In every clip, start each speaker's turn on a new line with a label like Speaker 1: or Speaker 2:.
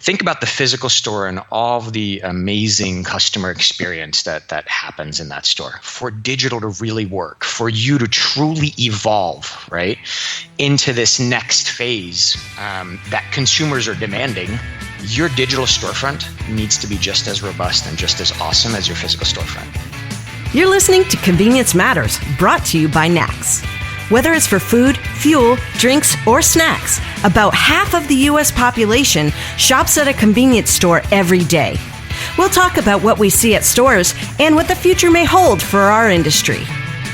Speaker 1: think about the physical store and all of the amazing customer experience that happens in that store. For digital to really work, for you to truly evolve, right, into this next phase that consumers are demanding, your digital storefront needs to be just as robust and just as awesome as your physical storefront.
Speaker 2: You're listening to Convenience Matters, brought to you by NACS. Whether it's for food, fuel, drinks, or snacks, about half of the U.S. population shops at a convenience store every day. We'll talk about what we see at stores and what the future may hold for our industry.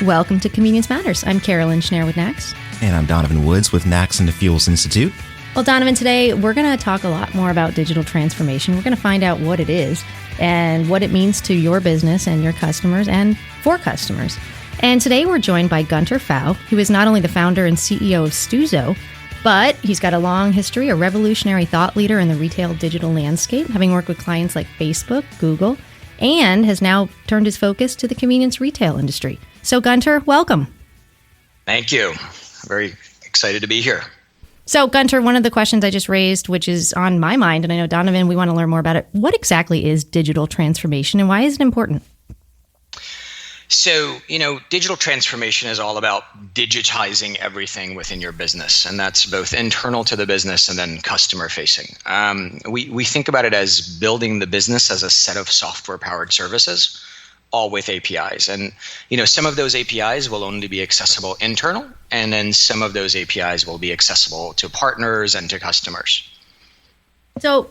Speaker 3: Welcome to Convenience Matters. I'm Carolyn Schnare with NACS.
Speaker 4: And I'm Donovan Woods with NACS and the Fuels Institute.
Speaker 3: Well, Donovan, today we're going to talk a lot more about digital transformation. We're going to find out what it is and what it means to your business and your customers and for customers. And today we're joined by Gunter Pfau, who is not only the founder and CEO of Stuzo, but he's got a long history, a revolutionary thought leader in the retail digital landscape, having worked with clients like Facebook, Google, and has now turned his focus to the convenience retail industry. So Gunter, welcome.
Speaker 1: Thank you. Very excited to be here.
Speaker 3: So Gunter, one of the questions I just raised, which is on my mind, and I know Donovan, we want to learn more about it. What exactly is digital transformation and why is it important?
Speaker 1: So, digital transformation is all about digitizing everything within your business, and that's both internal to the business and then customer facing. We think about it as building the business as a set of software-powered services, all with APIs. And, some of those APIs will only be accessible internal, and then some of those APIs will be accessible to partners and to customers.
Speaker 3: So,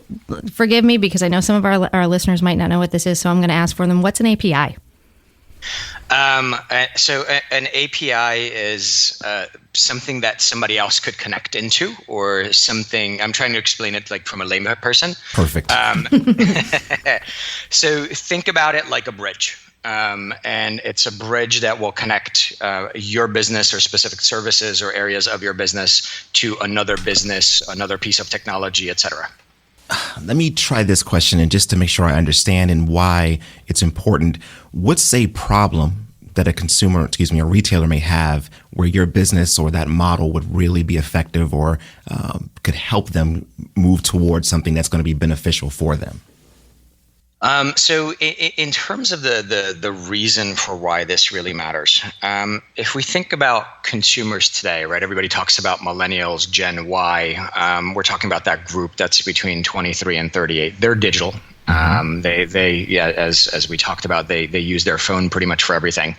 Speaker 3: forgive me because I know some of our listeners might not know what this is, so I'm going to ask for them. What's an API?
Speaker 1: So an API is something that somebody else could connect into, or something. I'm trying to explain it like from a layman person.
Speaker 4: Perfect.
Speaker 1: So think about it like a bridge. And it's a bridge that will connect your business or specific services or areas of your business to another business, another piece of technology, et cetera.
Speaker 4: Let me try this question, and just to make sure I understand and why it's important. What's a problem that a retailer may have where your business or that model would really be effective or could help them move towards something that's going to be beneficial for them?
Speaker 1: So in terms of the reason for why this really matters, if we think about consumers today, right, everybody talks about millennials, Gen Y. We're talking about that group that's between 23 and 38. They're digital. As we talked about, they use their phone pretty much for everything.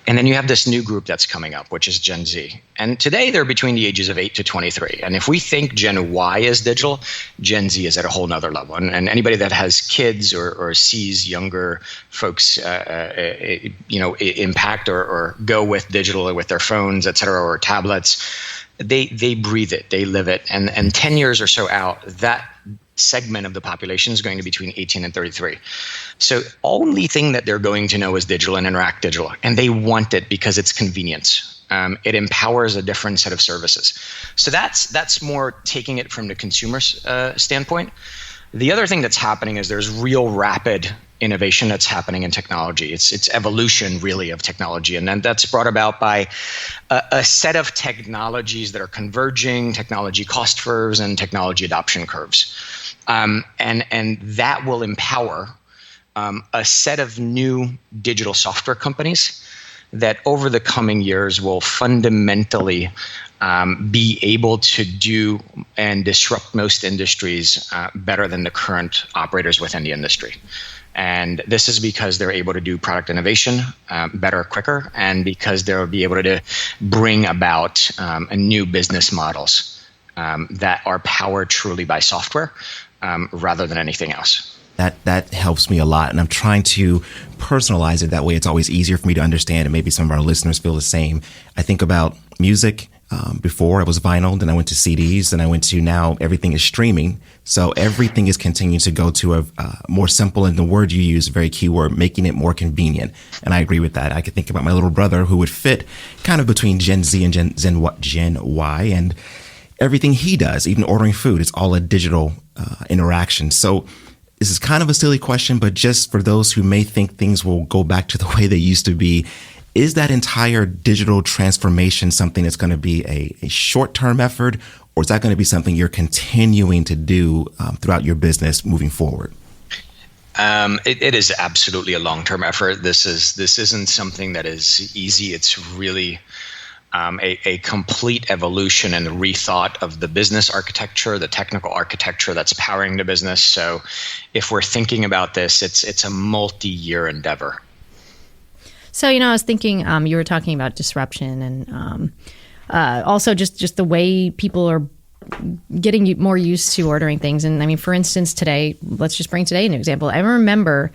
Speaker 1: And then you have this new group that's coming up, which is Gen Z. And today they're between the ages of 8 to 23. And if we think Gen Y is digital, Gen Z is at a whole nother level. And anybody that has kids or sees younger folks, impact or go with digital or with their phones, et cetera, or tablets, they breathe it, they live it. And 10 years or so out, that segment of the population is going to be between 18 and 33. So only thing that they're going to know is digital and interact digital. And they want it because it's convenience. It empowers a different set of services. So that's more taking it from the consumer's standpoint. The other thing that's happening is there's real rapid innovation that's happening in technology. It's evolution really of technology. And then that's brought about by a set of technologies that are converging, technology cost curves and technology adoption curves. And that will empower a set of new digital software companies that over the coming years will fundamentally be able to do and disrupt most industries better than the current operators within the industry. And this is because they're able to do product innovation better, quicker, and because they'll be able to bring about new business models that are powered truly by software rather than anything else.
Speaker 4: That helps me a lot. And I'm trying to personalize it. That way it's always easier for me to understand. And maybe some of our listeners feel the same. I think about music. Before I was vinyl, then I went to CDs, then I went to now everything is streaming. So everything is continuing to go to a more simple, and the word you use, a very key word, making it more convenient. And I agree with that. I could think about my little brother who would fit kind of between Gen Z and Gen Y, and everything he does, even ordering food, it's all a digital interaction. So this is kind of a silly question, but just for those who may think things will go back to the way they used to be, is that entire digital transformation something that's going to be a short-term effort, or is that going to be something you're continuing to do throughout your business moving forward?
Speaker 1: It is absolutely a long-term effort. This isn't something that is easy. It's really a complete evolution and rethought of the business architecture, the technical architecture that's powering the business. So if we're thinking about this, it's a multi-year endeavor.
Speaker 3: So, I was thinking, you were talking about disruption and also just the way people are getting more used to ordering things. And I mean, for instance, today, let's just bring today an example. I remember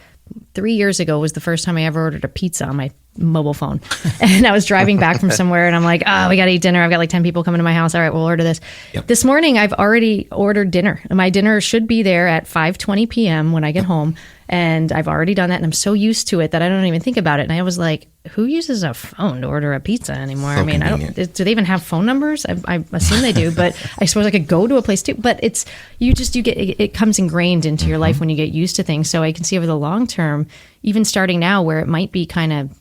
Speaker 3: 3 years ago was the first time I ever ordered a pizza on my mobile phone. And I was driving back from somewhere and I'm like, we got to eat dinner. I've got like 10 people coming to my house. All right, we'll order this. Yep. This morning, I've already ordered dinner. My dinner should be there at 5:20 p.m. when I get home. And I've already done that. And I'm so used to it that I don't even think about it. And I was like, who uses a phone to order a pizza anymore?
Speaker 4: So
Speaker 3: I mean,
Speaker 4: convenient.
Speaker 3: do they even have phone numbers? I assume they do, but I suppose I could go to a place too. But it comes ingrained into your life when you get used to things. So I can see over the long term, even starting now where it might be kind of,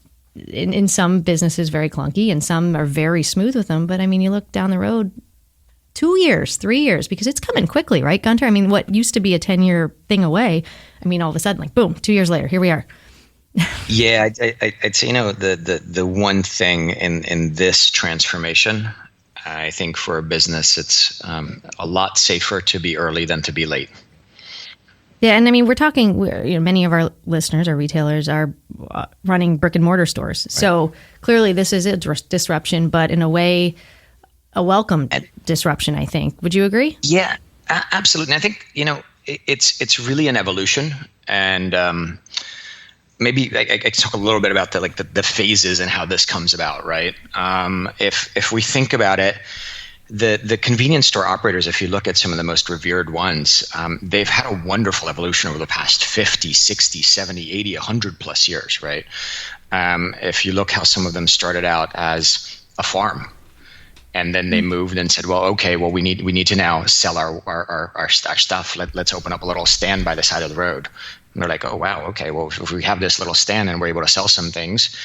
Speaker 3: in some businesses very clunky and some are very smooth with them. But I mean, you look down the road, 2 years, 3 years, because it's coming quickly, right, Gunter? I mean, what used to be a 10-year thing away, I mean, all of a sudden, like, boom, 2 years later, here we are.
Speaker 1: Yeah, I'd say, the one thing in this transformation, I think for a business, it's a lot safer to be early than to be late.
Speaker 3: Yeah, and I mean, we're talking, many of our listeners, our retailers are running brick and mortar stores. Right. So clearly this is a disruption, but in a way, a welcome disruption, I think. Would you agree?
Speaker 1: Yeah, absolutely. I think, it's really an evolution. And maybe I can talk a little bit about the phases and how this comes about, right? If we think about it, the convenience store operators, if you look at some of the most revered ones, they've had a wonderful evolution over the past 50, 60, 70, 80, 100 plus years, right? If you look how some of them started out as a farm, and then they moved and said, well, okay, well, we need to now sell our stuff. Let's open up a little stand by the side of the road. And they're like, oh, wow, okay, well, if we have this little stand and we're able to sell some things,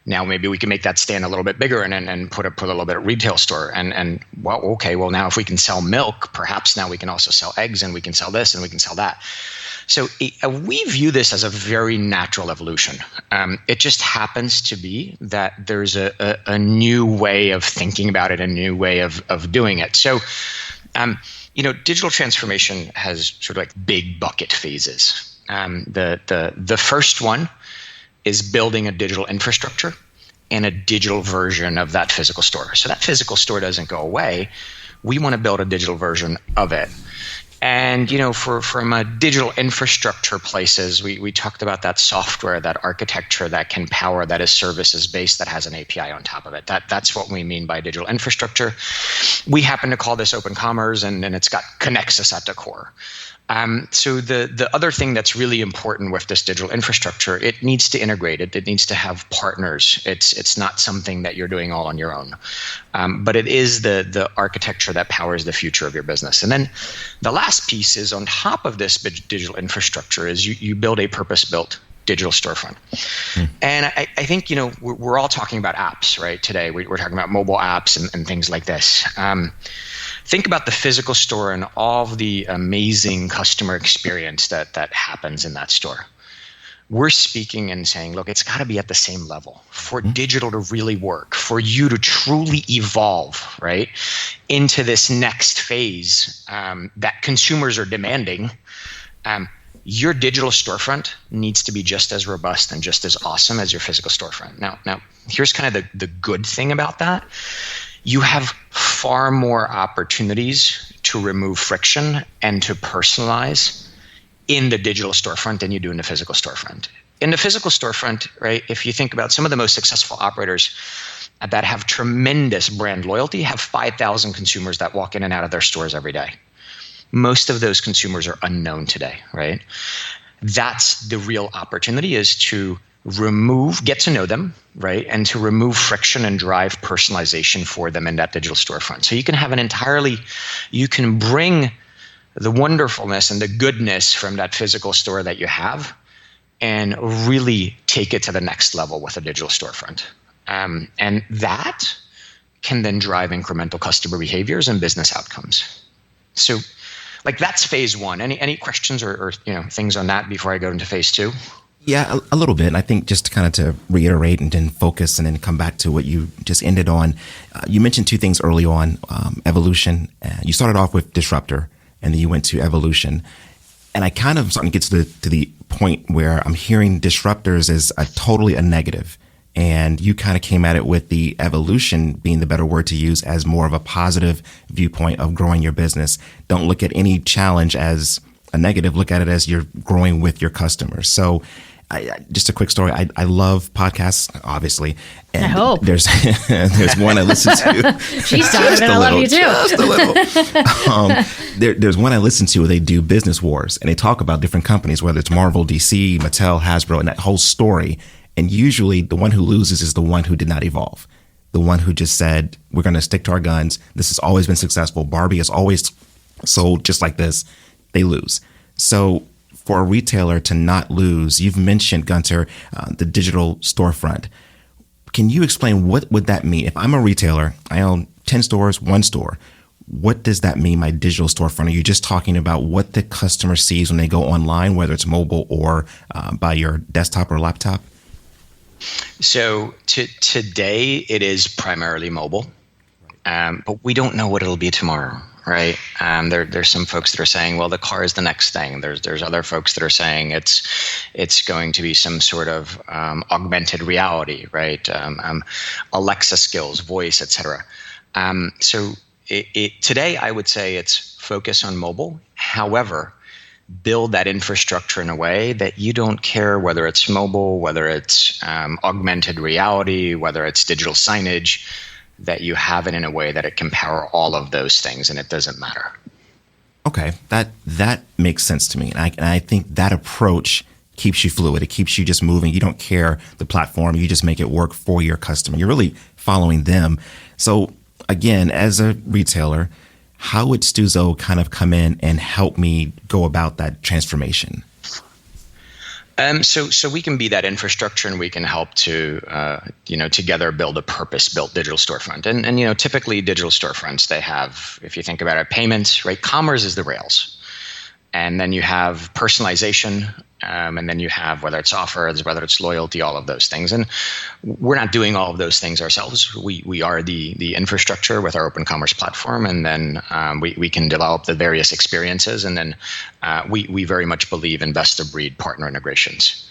Speaker 1: now maybe we can make that stand a little bit bigger and put a little bit of retail store. And well, okay, well, now if we can sell milk, perhaps now we can also sell eggs and we can sell this and we can sell that. So we view this as a very natural evolution. It just happens to be that there's a new way of thinking about it, a new way of doing it. So, digital transformation has sort of like big bucket phases. The first one is building a digital infrastructure and a digital version of that physical store. So that physical store doesn't go away. We want to build a digital version of it. And, from a digital infrastructure places, we talked about that software, that architecture that can power, that is services based, that has an API on top of it. That's what we mean by digital infrastructure. We happen to call this open commerce, and it's got connects us at the core. So the other thing that's really important with this digital infrastructure, it needs to integrate it. It needs to have partners. It's not something that you're doing all on your own. But it is the architecture that powers the future of your business. And then the last piece is on top of this digital infrastructure is you build a purpose-built digital storefront. And I think, we're all talking about apps, right? Today, we're talking about mobile apps and things like this. Think about the physical store and all of the amazing customer experience that happens in that store. We're speaking and saying, look, it's got to be at the same level for digital to really work, for you to truly evolve, right, into this next phase that consumers are demanding. Your digital storefront needs to be just as robust and just as awesome as your physical storefront. Now, here's kind of the good thing about that. You have far more opportunities to remove friction and to personalize in the digital storefront than you do in the physical storefront. In the physical storefront, right, if you think about some of the most successful operators that have tremendous brand loyalty, have 5,000 consumers that walk in and out of their stores every day. Most of those consumers are unknown today, right? That's the real opportunity, is to get to know them, right? And to remove friction and drive personalization for them in that digital storefront. So you can have you can bring the wonderfulness and the goodness from that physical store that you have and really take it to the next level with a digital storefront. And that can then drive incremental customer behaviors and business outcomes. So like that's phase one. Any questions or things on that before I go into phase two?
Speaker 4: Yeah, a little bit. And I think just kind of to reiterate and then focus and then come back to what you just ended on. You mentioned two things early on, evolution. You started off with disruptor and then you went to evolution. And I kind of starting to get to the point where I'm hearing disruptors as totally a negative. And you kind of came at it with the evolution being the better word to use as more of a positive viewpoint of growing your business. Don't look at any challenge as a negative. Look at it as you're growing with your customers. So just a quick story. I love podcasts, obviously. And
Speaker 3: I hope.
Speaker 4: There's one I listen to.
Speaker 3: She's Donovan. I love you too.
Speaker 4: Just a little. There's one I listen to where they do business wars and they talk about different companies, whether it's Marvel, DC, Mattel, Hasbro, and that whole story. And usually the one who loses is the one who did not evolve. The one who just said, we're going to stick to our guns. This has always been successful. Barbie has always sold just like this. They lose. So for a retailer to not lose, you've mentioned, Gunter, the digital storefront. Can you explain what would that mean? If I'm a retailer, I own 10 stores, one store. What does that mean, my digital storefront? Are you just talking about what the customer sees when they go online, whether it's mobile or by your desktop or laptop?
Speaker 1: So today it is primarily mobile, but we don't know what it'll be tomorrow. Right. There's some folks that are saying, well, the car is the next thing. There's other folks that are saying it's going to be some sort of augmented reality, right? Alexa skills, voice, etc. So today, I would say it's focus on mobile. However, build that infrastructure in a way that you don't care whether it's mobile, whether it's augmented reality, whether it's digital signage, that you have it in a way that it can power all of those things and it doesn't matter.
Speaker 4: Okay, that makes sense to me. And I think that approach keeps you fluid. It keeps you just moving. You don't care the platform. You just make it work for your customer. You're really following them. So again, as a retailer, how would Stuzo kind of come in and help me go about that transformation?
Speaker 1: So we can be that infrastructure, and we can help to, together build a purpose-built digital storefront. And typically digital storefronts, they have, if you think about it, payments, right? Commerce is the rails. And then you have personalization, and then you have whether it's offers, whether it's loyalty, all of those things. And we're not doing all of those things ourselves. We are the infrastructure with our open commerce platform, and then we can develop the various experiences. And then we very much believe in best of breed partner integrations.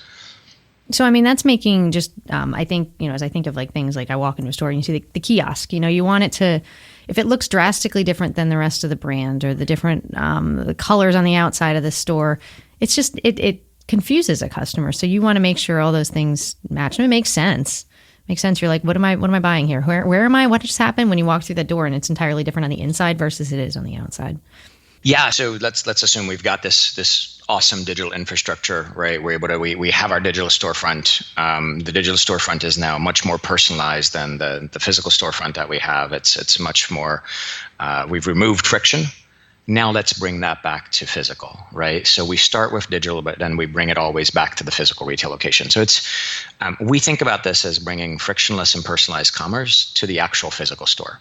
Speaker 3: So, I mean, that's making just, I think, as I think of like things like I walk into a store and you see the kiosk, you want it to, if it looks drastically different than the rest of the brand or the different the colors on the outside of the store, it's just, it confuses a customer. So you want to make sure all those things match. And it makes sense. You're like, what am I buying here? Where am I? What just happened when you walk through that door and it's entirely different on the inside versus it is on the outside?
Speaker 1: Yeah. So let's assume we've got this awesome digital infrastructure, right? We have our digital storefront. The digital storefront is now much more personalized than the physical storefront that we have. It's much more, we've removed friction. Now let's bring that back to physical, right? So we start with digital, but then we bring it always back to the physical retail location. So it's, we think about this as bringing frictionless and personalized commerce to the actual physical store.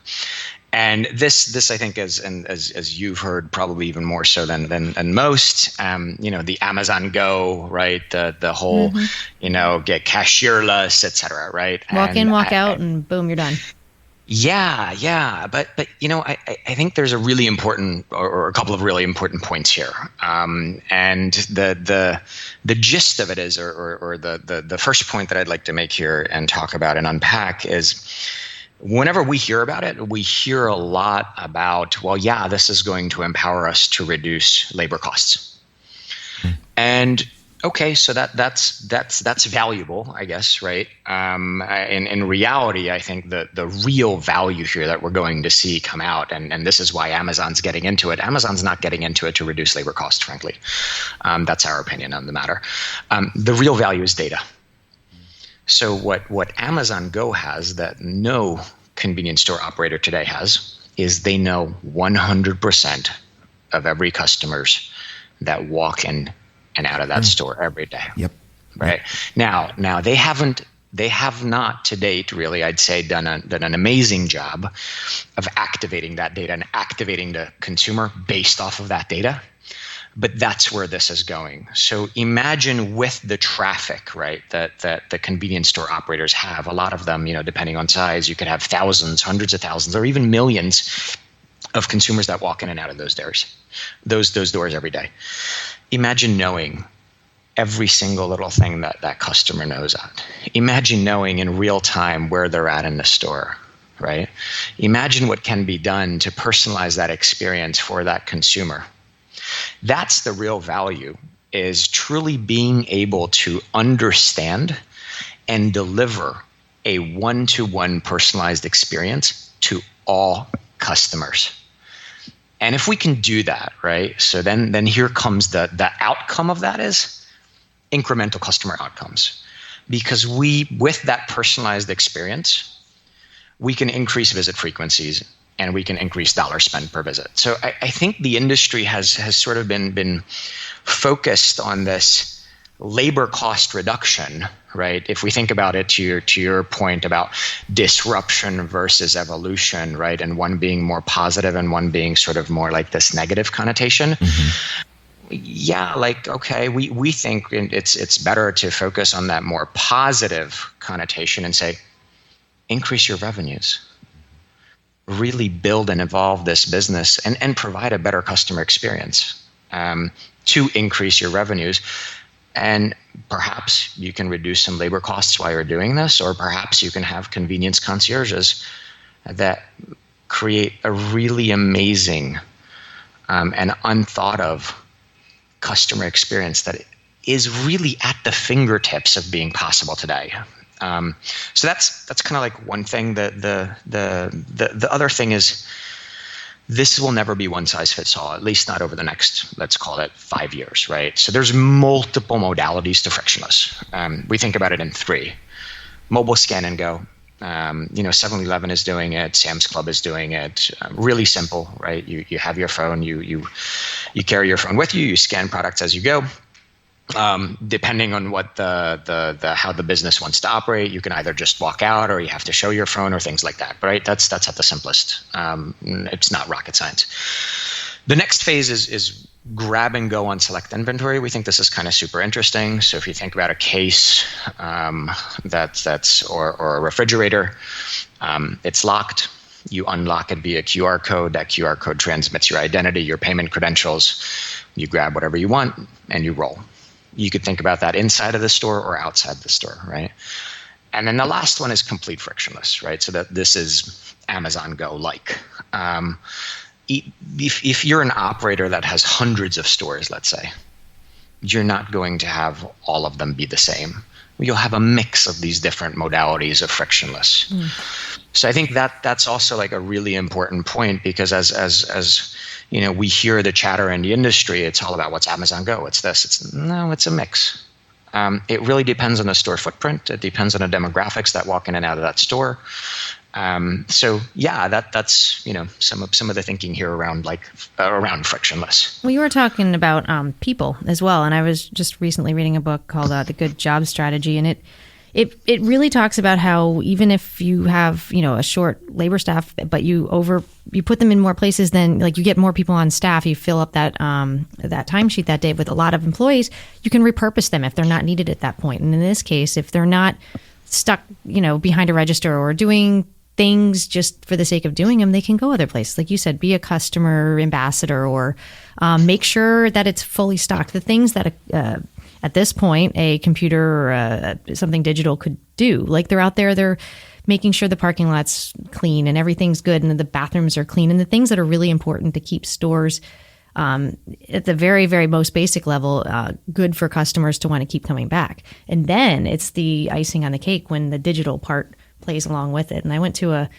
Speaker 1: And this I think as you've heard probably even more so than most, the Amazon Go, right? The whole, get cashierless, et cetera, right?
Speaker 3: Walk in, walk out, and boom, you're done.
Speaker 1: Yeah. But I think there's a really important or a couple of really important points here. And the gist of it is, or the first point that I'd like to make here and talk about and unpack is, whenever we hear about it, we hear a lot about, well, yeah, this is going to empower us to reduce labor costs. And okay, so that's valuable, I guess, right? In reality, I think the real value here that we're going to see come out, and this is why Amazon's getting into it. Amazon's not getting into it to reduce labor costs, frankly. That's our opinion on the matter. The real value is data. So what Amazon Go has that no convenience store operator today has is they know 100% of every customers that walk in and out of that store every day.
Speaker 4: Yep.
Speaker 1: Right. Now they haven't They have not to date, really, I'd say, done an amazing job of activating that data and activating the consumer based off of that data. But that's where this is going. So imagine with the traffic, right, that the convenience store operators have, a lot of them, depending on size, you could have thousands, hundreds of thousands, or even millions of consumers that walk in and out of those doors every day. Imagine knowing every single little thing that customer knows at. Imagine knowing in real time where they're at in the store, right? Imagine what can be done to personalize that experience for that consumer. That's the real value, is truly being able to understand and deliver a one-to-one personalized experience to all customers. And if we can do that, right, so then here comes the outcome of that is incremental customer outcomes. Because with that personalized experience, we can increase visit frequencies and we can increase dollar spend per visit. So I think the industry has sort of been focused on this labor cost reduction, right? If we think about it to your point about disruption versus evolution, right? And one being more positive and one being sort of more like this negative connotation. Mm-hmm. Yeah, okay, we think it's better to focus on that more positive connotation and say, increase your revenues. Really build and evolve this business and provide a better customer experience to increase your revenues. And perhaps you can reduce some labor costs while you're doing this, or perhaps you can have convenience concierges that create a really amazing and unthought of customer experience that is really at the fingertips of being possible today. So that's kind of like one thing. The other thing is, this will never be one size fits all, at least not over the next, let's call it 5 years, right? So there's multiple modalities to frictionless. We think about it in 3. Mobile scan and go. 7-Eleven is doing it. Sam's Club is doing it. Really simple, right? You have your phone. You carry your phone with you. You scan products as you go. Depending on what how the business wants to operate, you can either just walk out or you have to show your phone or things like that. Right? That's at the simplest. It's not rocket science. The next phase is grab and go on select inventory. We think this is kind of super interesting. So if you think about a case or a refrigerator, it's locked. You unlock it via QR code. That QR code transmits your identity, your payment credentials. You grab whatever you want and you roll. You could think about that inside of the store or outside the store, right? And then the last one is complete frictionless, right? So that this is Amazon Go-like. If you're an operator that has hundreds of stores, let's say, you're not going to have all of them be the same. You'll have a mix of these different modalities of frictionless. So I think that's also like a really important point, because as we hear the chatter in the industry, it's all about what's Amazon Go, it's this, it's a mix. It really depends on the store footprint. It depends on the demographics that walk in and out of that store. So yeah, that's some of the thinking here around frictionless.
Speaker 3: Well, you were talking about people as well, and I was just recently reading a book called The Good Job Strategy, and it really talks about how even if you have a short labor staff, but you put them in more places, then you get more people on staff, you fill up that timesheet that day with a lot of employees, you can repurpose them if they're not needed at that point. And in this case, if they're not stuck behind a register or doing things just for the sake of doing them, they can go other places. Like you said, be a customer ambassador, or make sure that it's fully stocked. The things that at this point a computer or something digital could do, like they're out there, they're making sure the parking lot's clean and everything's good and the bathrooms are clean, and the things that are really important to keep stores at the very, very most basic level, good for customers to want to keep coming back. And then it's the icing on the cake when the digital part plays along with it. And I went to a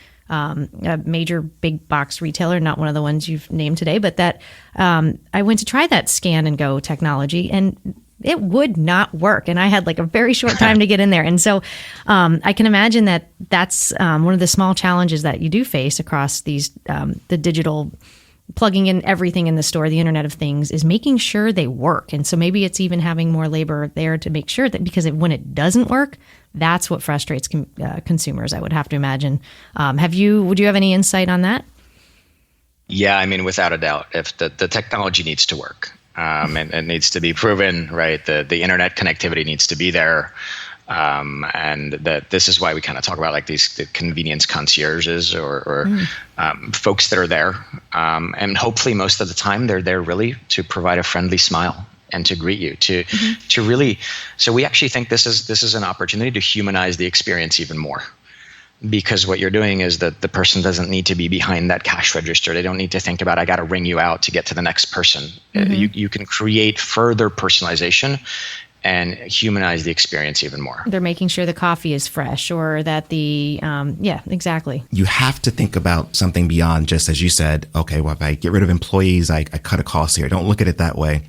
Speaker 3: major big box retailer, not one of the ones you've named today, but that I went to try that scan and go technology, and it would not work. And I had a very short time to get in there. And so I can imagine that's one of the small challenges that you do face across these, the digital, plugging in everything in the store, the Internet of Things, is making sure they work. And so maybe it's even having more labor there to make sure that, because when it doesn't work, That's what frustrates consumers, I would have to imagine. Would you have any insight on that?
Speaker 1: Yeah, I mean, without a doubt, if the technology needs to work, and it needs to be proven, right? The internet connectivity needs to be there. And this is why we kind of talk about like the convenience concierges or folks that are there. And hopefully most of the time they're there really to provide a friendly smile and to greet you, to really. So we actually think this is an opportunity to humanize the experience even more. Because what you're doing is that the person doesn't need to be behind that cash register. They don't need to think about, I got to ring you out to get to the next person. You can create further personalization and humanize the experience even more.
Speaker 3: They're making sure the coffee is fresh or that exactly.
Speaker 4: You have to think about something beyond just, as you said, okay, well, if I get rid of employees, I cut a cost here. Don't look at it that way.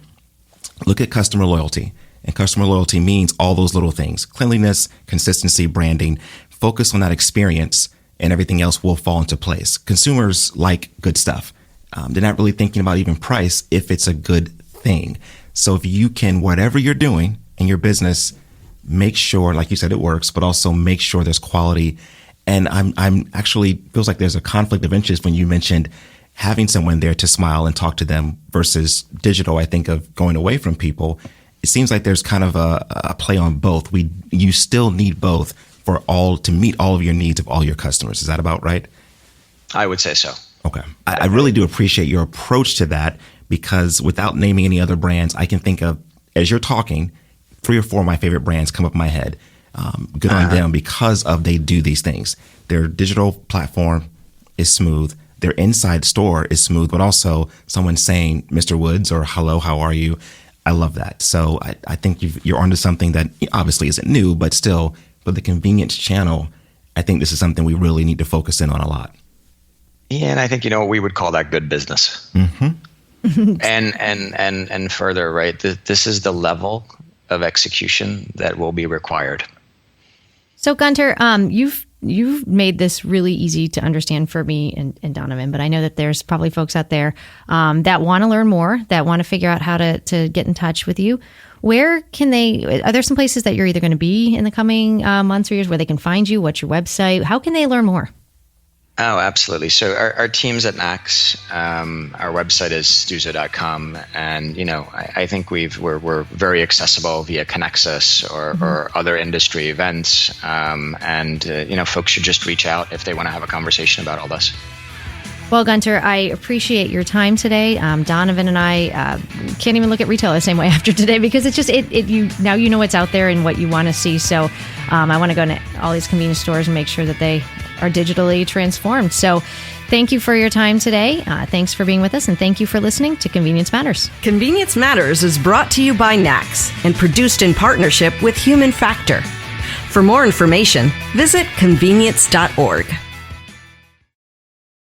Speaker 4: Look at customer loyalty. And customer loyalty means all those little things: cleanliness, consistency, branding. Focus on that experience and everything else will fall into place. Consumers like good stuff. They're not really thinking about even price if it's a good thing. So if you can, whatever you're doing in your business, make sure, like you said, it works, but also make sure there's quality. And I'm actually feels like there's a conflict of interest when you mentioned having someone there to smile and talk to them versus digital. I think of going away from people. It seems like there's kind of a play on both. You still need both to meet all of your needs of all your customers. Is that about right?
Speaker 1: I would say so.
Speaker 4: Okay. I really do appreciate your approach to that, because without naming any other brands, I can think of, as you're talking, 3 or 4 of my favorite brands come up in my head. Good on them because they do these things. Their digital platform is smooth. Their inside store is smooth, but also someone saying, Mr. Woods, or hello, how are you? I love that. So I think you're onto something that obviously isn't new, but still, for the convenience channel, I think this is something we really need to focus in on a lot.
Speaker 1: Yeah, and I think, we would call that good business. And further, right? This is the level of execution that will be required.
Speaker 3: So Gunter, you've made this really easy to understand for me and Donovan, but I know that there's probably folks out there that want to learn more, that want to figure out how to get in touch with you. Where are there some places that you're either going to be in the coming months or years where they can find you? What's your website? How can they learn more?
Speaker 1: Oh, absolutely. So our team's at NACS. Our website is stuzo.com. And, I think we're very accessible via Connexus or other industry events. Folks should just reach out if they want to have a conversation about all this.
Speaker 3: Well, Gunter, I appreciate your time today. Donovan and I can't even look at retail the same way after today, because it's just now you know what's out there and what you want to see. So I want to go to all these convenience stores and make sure that they are digitally transformed. So thank you for your time today. Thanks for being with us, and thank you for listening to Convenience Matters.
Speaker 2: Convenience Matters is brought to you by NACS and produced in partnership with Human Factor. For more information, visit convenience.org.